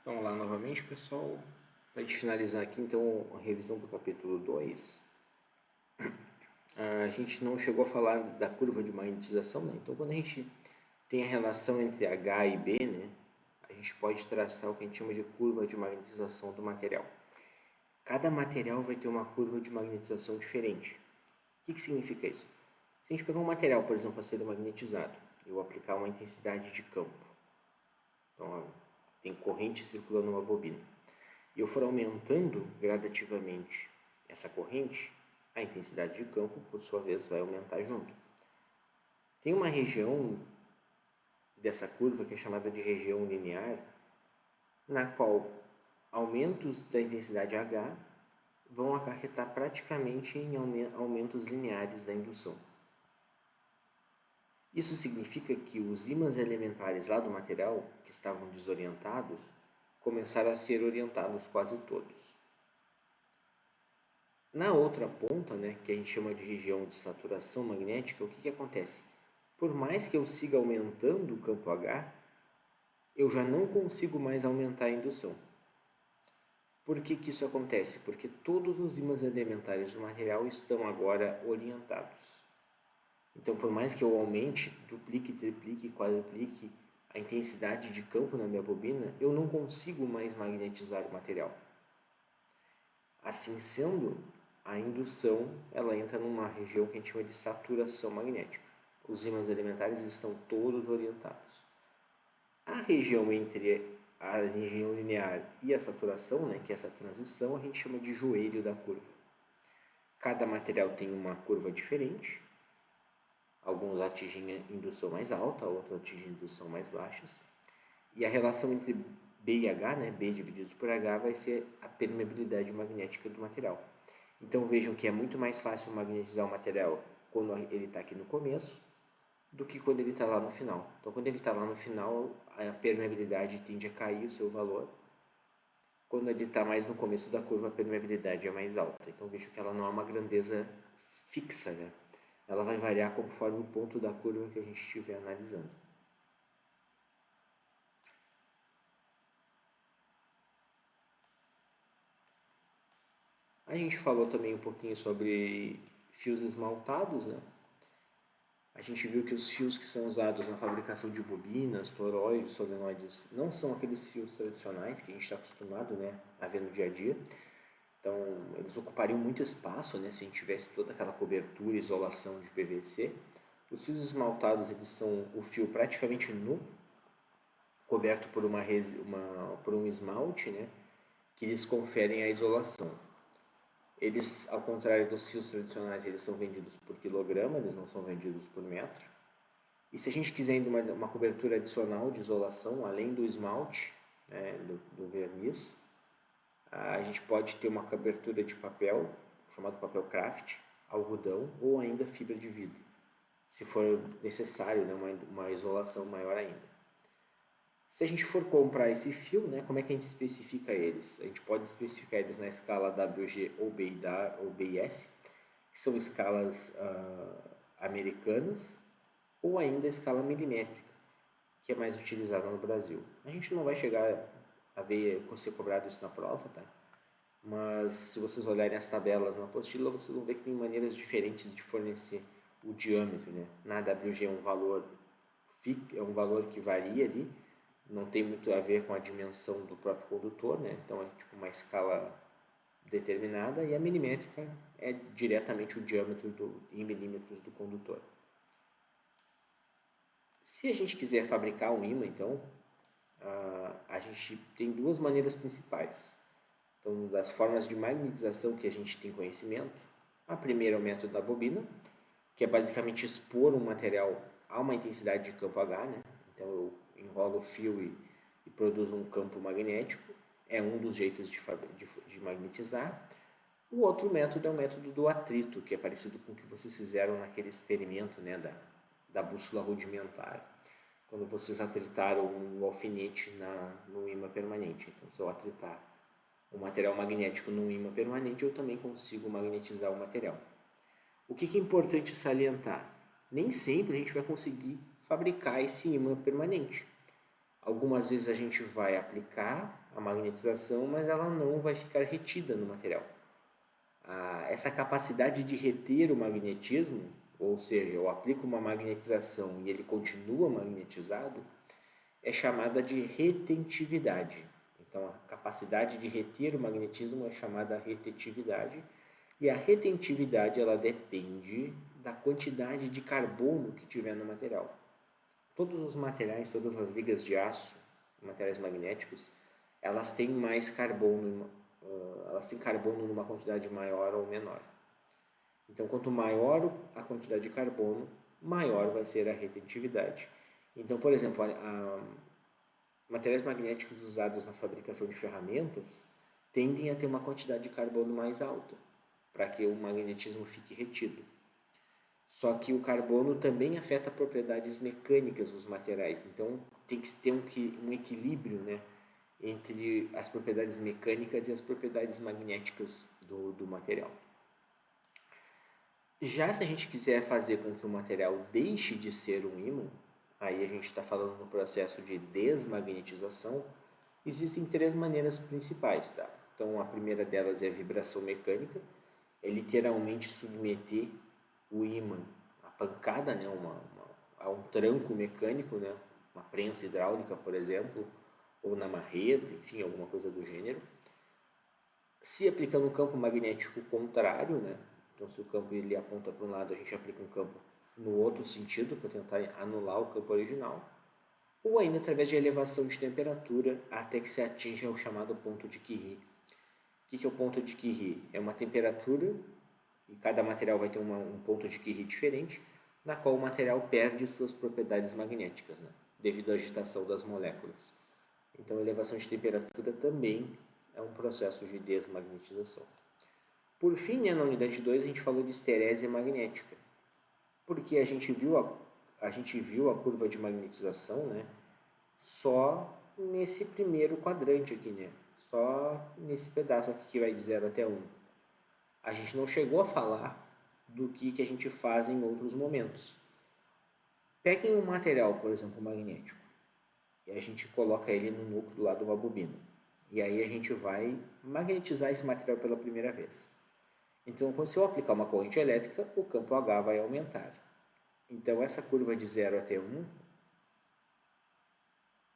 Então, olá novamente, pessoal. Para a gente finalizar aqui, então, a revisão do capítulo 2, a gente não chegou a falar da curva de magnetização, né? Então, quando a gente tem a relação entre H e B, né, a gente pode traçar o que a gente chama de curva de magnetização do material. Cada material vai ter uma curva de magnetização diferente. O que significa isso? Se a gente pegar um material, por exemplo, a ser magnetizado, eu vou aplicar uma intensidade de campo. Então, tem corrente circulando numa bobina. E eu for aumentando gradativamente essa corrente, a intensidade de campo, por sua vez, vai aumentar junto. Tem uma região dessa curva que é chamada de região linear, na qual aumentos da intensidade H vão acarretar praticamente em aumentos lineares da indução. Isso significa que os ímãs elementares lá do material, que estavam desorientados, começaram a ser orientados quase todos. Na outra ponta, né, que a gente chama de região de saturação magnética, o que acontece? Por mais que eu siga aumentando o campo H, eu já não consigo mais aumentar a indução. Por que isso acontece? Porque todos os ímãs elementares do material estão agora orientados. Então, por mais que eu aumente, duplique, triplique, quadruplique a intensidade de campo na minha bobina, eu não consigo mais magnetizar o material. Assim sendo, a indução ela entra numa região que a gente chama de saturação magnética. Os ímãs elementares estão todos orientados. A região entre a região linear e a saturação, né, que é essa transição, a gente chama de joelho da curva. Cada material tem uma curva diferente. Alguns atingem a indução mais alta, outros atingem a indução mais baixas. E a relação entre B e H, né, B dividido por H, vai ser a permeabilidade magnética do material. Então vejam que é muito mais fácil magnetizar o material quando ele está aqui no começo do que quando ele está lá no final. Então quando ele está lá no final, a permeabilidade tende a cair o seu valor. Quando ele está mais no começo da curva, a permeabilidade é mais alta. Então vejam que ela não é uma grandeza fixa, né? Ela vai variar conforme o ponto da curva que a gente estiver analisando. A gente falou também um pouquinho sobre fios esmaltados, né? A gente viu que os fios que são usados na fabricação de bobinas, toroides, solenoides, não são aqueles fios tradicionais que a gente está acostumado, né, a ver no dia a dia. Então, eles ocupariam muito espaço, né, se a gente tivesse toda aquela cobertura e isolação de PVC. Os fios esmaltados, eles são o fio praticamente nu, coberto por por um esmalte, né, que lhes conferem a isolação. Eles, ao contrário dos fios tradicionais, eles são vendidos por quilograma, eles não são vendidos por metro. E se a gente quiser ainda uma cobertura adicional de isolação, além do esmalte, né, do verniz, a gente pode ter uma cobertura de papel, chamado papel craft, algodão ou ainda fibra de vidro, se for necessário, né, uma isolação maior ainda. Se a gente for comprar esse fio, né, como é que a gente especifica eles? A gente pode especificar eles na escala WG ou BIS, que são escalas americanas, ou ainda a escala milimétrica, que é mais utilizada no Brasil. A gente não vai chegar a ver ser cobrado isso na prova, tá? Mas se vocês olharem as tabelas na apostila, vocês vão ver que tem maneiras diferentes de fornecer o diâmetro, né? Na WG é um valor que varia ali, não tem muito a ver com a dimensão do próprio condutor, né? Então é tipo uma escala determinada, e a milimétrica é diretamente o diâmetro em milímetros do condutor. Se a gente quiser fabricar um ímã, então, a gente tem duas maneiras principais. Então, das formas de magnetização que a gente tem conhecimento, a primeira é o método da bobina, que é basicamente expor um material a uma intensidade de campo H, né? Então eu enrolo o fio e produzo um campo magnético, é um dos jeitos de magnetizar. O outro método é o método do atrito, que é parecido com o que vocês fizeram naquele experimento, né, da bússola rudimentar, quando vocês atritaram um alfinete no ímã permanente. Então, se eu atritar o material magnético num ímã permanente, eu também consigo magnetizar o material. O que é importante salientar? Nem sempre a gente vai conseguir fabricar esse ímã permanente. Algumas vezes a gente vai aplicar a magnetização, mas ela não vai ficar retida no material. Essa capacidade de reter o magnetismo, ou seja, eu aplico uma magnetização e ele continua magnetizado, é chamada de retentividade. Então, a capacidade de reter o magnetismo é chamada retentividade, e a retentividade ela depende da quantidade de carbono que tiver no material. Todos os materiais, todas as ligas de aço, materiais magnéticos, elas têm mais carbono, elas têm carbono numa quantidade maior ou menor. Então, quanto maior a quantidade de carbono, maior vai ser a retentividade. Então, por exemplo, materiais magnéticos usados na fabricação de ferramentas tendem a ter uma quantidade de carbono mais alta, para que o magnetismo fique retido. Só que o carbono também afeta propriedades mecânicas dos materiais, então tem que ter um equilíbrio, né, entre as propriedades mecânicas e as propriedades magnéticas do material. Já se a gente quiser fazer com que o material deixe de ser um ímã, aí a gente está falando no processo de desmagnetização, existem 3 maneiras principais, tá? Então, a primeira delas é a vibração mecânica, é literalmente submeter o ímã à pancada, né? A um tranco mecânico, né? Uma prensa hidráulica, por exemplo, ou na marreta, enfim, alguma coisa do gênero. Se aplicando um campo magnético contrário, né? Então, se o campo ele aponta para um lado, a gente aplica um campo no outro sentido para tentar anular o campo original, ou ainda através de elevação de temperatura até que se atinja o chamado ponto de Curie. O que é o ponto de Curie? É uma temperatura, e cada material vai ter um ponto de Curie diferente, na qual o material perde suas propriedades magnéticas, né? Devido à agitação das moléculas. Então, a elevação de temperatura também é um processo de desmagnetização. Por fim, né, na unidade 2, a gente falou de esterésia magnética, porque a gente viu a curva de magnetização, né, só nesse primeiro quadrante aqui, né, só nesse pedaço aqui que vai de 0 até 1. A gente não chegou a falar do que a gente faz em outros momentos. Peguem um material, por exemplo, magnético, e a gente coloca ele no núcleo lá de uma bobina. E aí a gente vai magnetizar esse material pela primeira vez. Então, se eu aplicar uma corrente elétrica, o campo H vai aumentar. Então, essa curva de 0 até 1,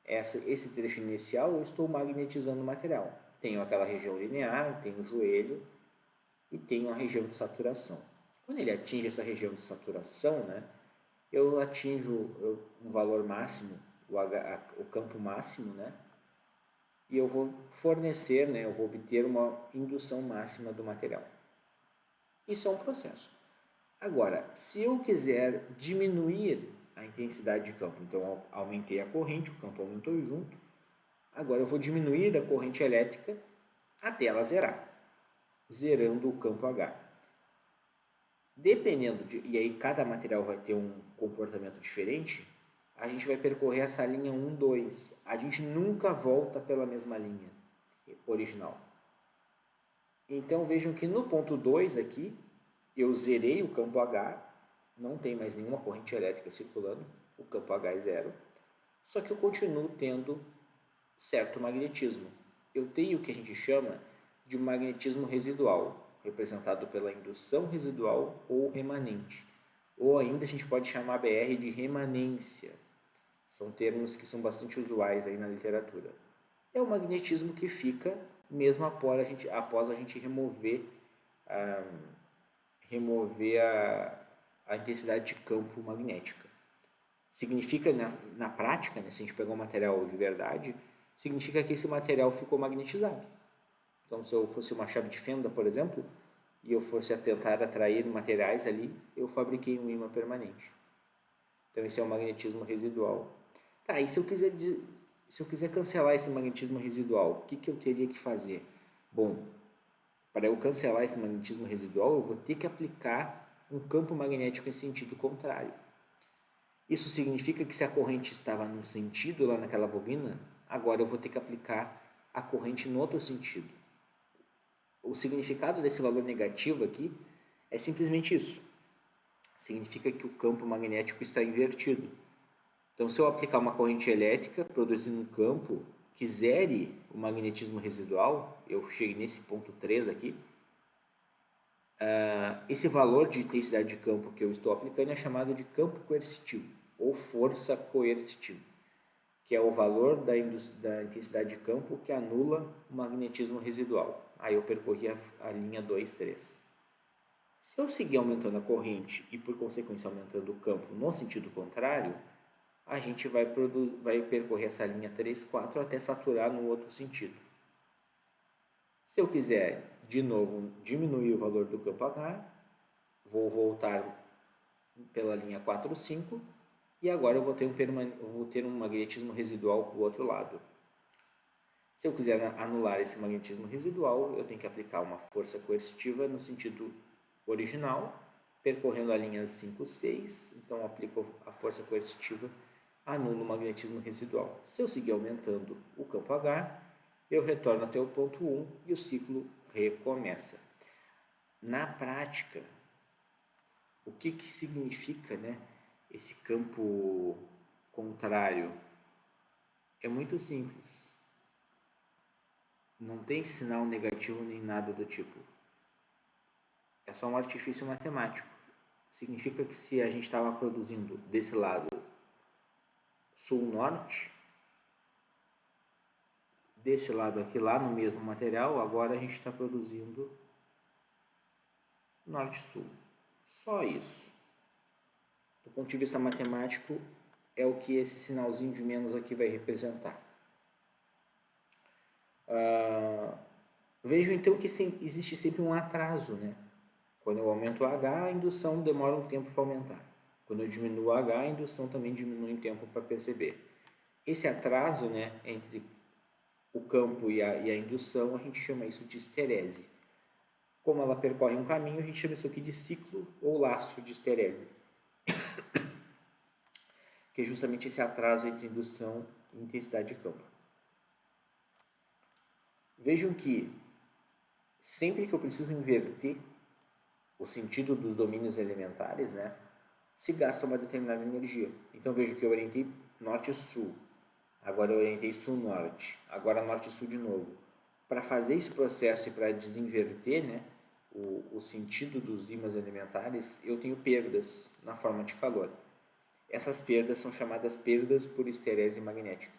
esse trecho inicial, eu estou magnetizando o material. Tenho aquela região linear, tenho o joelho e tenho a região de saturação. Quando ele atinge essa região de saturação, né, eu atinjo um valor máximo, o campo máximo, né, e eu vou fornecer, né, eu vou obter uma indução máxima do material. Isso é um processo. Agora, se eu quiser diminuir a intensidade de campo, então eu aumentei a corrente, o campo aumentou junto, agora eu vou diminuir a corrente elétrica até ela zerar, zerando o campo H. E aí cada material vai ter um comportamento diferente, a gente vai percorrer essa linha 1, 2. A gente nunca volta pela mesma linha original. Então vejam que no ponto 2 aqui, eu zerei o campo H, não tem mais nenhuma corrente elétrica circulando, o campo H é 0, só que eu continuo tendo certo magnetismo. Eu tenho o que a gente chama de magnetismo residual, representado pela indução residual ou remanente. Ou ainda a gente pode chamar a BR de remanência. São termos que são bastante usuais aí na literatura. É o magnetismo que fica mesmo após a gente remover a intensidade de campo magnética. Significa, na prática, né, se a gente pegar um material de verdade, significa que esse material ficou magnetizado. Então, se eu fosse uma chave de fenda, por exemplo, e eu fosse tentar atrair materiais ali, eu fabriquei um ímã permanente. Então, esse é o magnetismo residual. Tá, e se eu quiser cancelar esse magnetismo residual, o que eu teria que fazer? Bom, para eu cancelar esse magnetismo residual, eu vou ter que aplicar um campo magnético em sentido contrário. Isso significa que se a corrente estava num sentido lá naquela bobina, agora eu vou ter que aplicar a corrente no outro sentido. O significado desse valor negativo aqui é simplesmente isso. Significa que o campo magnético está invertido. Então, se eu aplicar uma corrente elétrica produzindo um campo que zere o magnetismo residual, eu cheguei nesse ponto 3 aqui, esse valor de intensidade de campo que eu estou aplicando é chamado de campo coercitivo, ou força coercitiva, que é o valor da intensidade de campo que anula o magnetismo residual. Aí eu percorri a linha 2, 3. Se eu seguir aumentando a corrente e, por consequência, aumentando o campo no sentido contrário, a gente vai percorrer essa linha 3, 4 até saturar no outro sentido. Se eu quiser, de novo, diminuir o valor do campo H, vou voltar pela linha 4, 5 e agora eu vou ter um magnetismo residual para o outro lado. Se eu quiser anular esse magnetismo residual, eu tenho que aplicar uma força coercitiva no sentido original, percorrendo a linha 5, 6, então aplico a força coercitiva, anulo o magnetismo residual. Se eu seguir aumentando o campo H, eu retorno até o ponto 1 e o ciclo recomeça. Na prática, o que significa, né, esse campo contrário? É muito simples. Não tem sinal negativo nem nada do tipo. É só um artifício matemático. Significa que se a gente estava produzindo desse lado sul-norte, desse lado aqui lá no mesmo material, agora a gente está produzindo norte-sul. Só isso. Do ponto de vista matemático, é o que esse sinalzinho de menos aqui vai representar. Vejo então que existe sempre um atraso, né? Quando eu aumento o H, a indução demora um tempo para aumentar. Quando eu diminuo o H, a indução também diminui um tempo para perceber. Esse atraso, né, entre o campo e a indução, a gente chama isso de esterese. Como ela percorre um caminho, a gente chama isso aqui de ciclo ou laço de esterese, que é justamente esse atraso entre indução e intensidade de campo. Vejam que sempre que eu preciso inverter o sentido dos domínios elementares, né, se gasta uma determinada energia. Então vejo que eu orientei norte-sul, agora eu orientei sul-norte, agora norte-sul de novo. Para fazer esse processo e para desinverter, né, o sentido dos ímãs elementares, eu tenho perdas na forma de calor. Essas perdas são chamadas perdas por esterese magnética.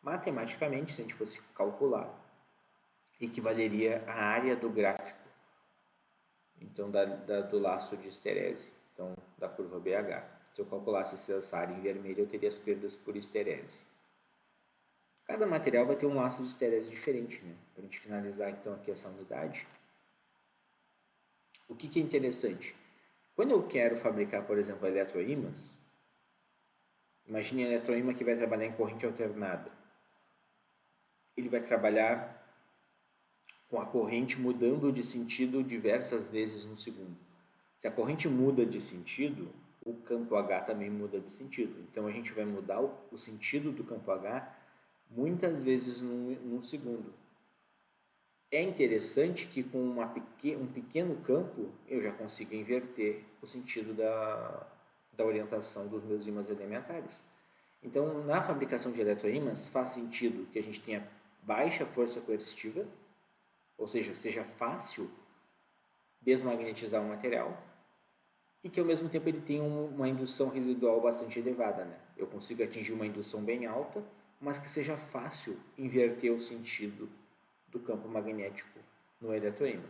Matematicamente, se a gente fosse calcular, equivaleria à área do gráfico, então do laço de esterese, então da curva BH. Se eu calculasse essa área em vermelho, eu teria as perdas por esterese. Cada material vai ter um laço de esterese diferente, né? Para a gente finalizar então aqui essa unidade. O que é interessante? Quando eu quero fabricar, por exemplo, eletroímãs, imagine um eletroímã que vai trabalhar em corrente alternada. Ele vai trabalhar com a corrente mudando de sentido diversas vezes no segundo. Se a corrente muda de sentido, o campo H também muda de sentido. Então a gente vai mudar o sentido do campo H muitas vezes num segundo. É interessante que com um pequeno campo eu já consigo inverter o sentido da orientação dos meus ímãs elementares. Então, na fabricação de eletroímãs, faz sentido que a gente tenha baixa força coercitiva, ou seja fácil desmagnetizar o material, e que ao mesmo tempo ele tenha uma indução residual bastante elevada, né? Eu consigo atingir uma indução bem alta, mas que seja fácil inverter o sentido do campo magnético no eletroímã.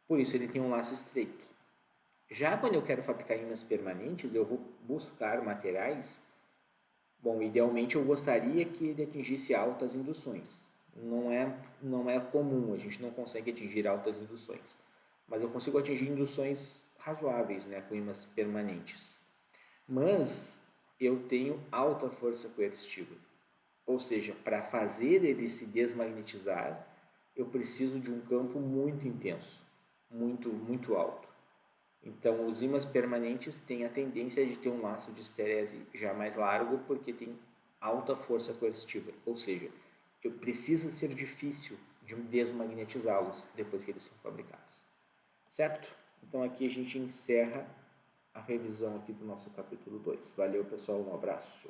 Por isso ele tem um laço estreito. Já quando eu quero fabricar ímãs permanentes, eu vou buscar materiais. Bom, idealmente eu gostaria que ele atingisse altas induções. Não é comum, a gente não consegue atingir altas induções. Mas eu consigo atingir induções razoáveis, né, com ímãs permanentes. Mas eu tenho alta força coercitiva. Ou seja, para fazer ele se desmagnetizar, eu preciso de um campo muito intenso, muito alto. Então, os ímãs permanentes têm a tendência de ter um laço de esterese já mais largo, porque tem alta força coercitiva. Ou seja, precisa ser difícil de desmagnetizá-los depois que eles são fabricados. Certo? Então, aqui a gente encerra a revisão aqui do nosso capítulo 2. Valeu, pessoal. Um abraço.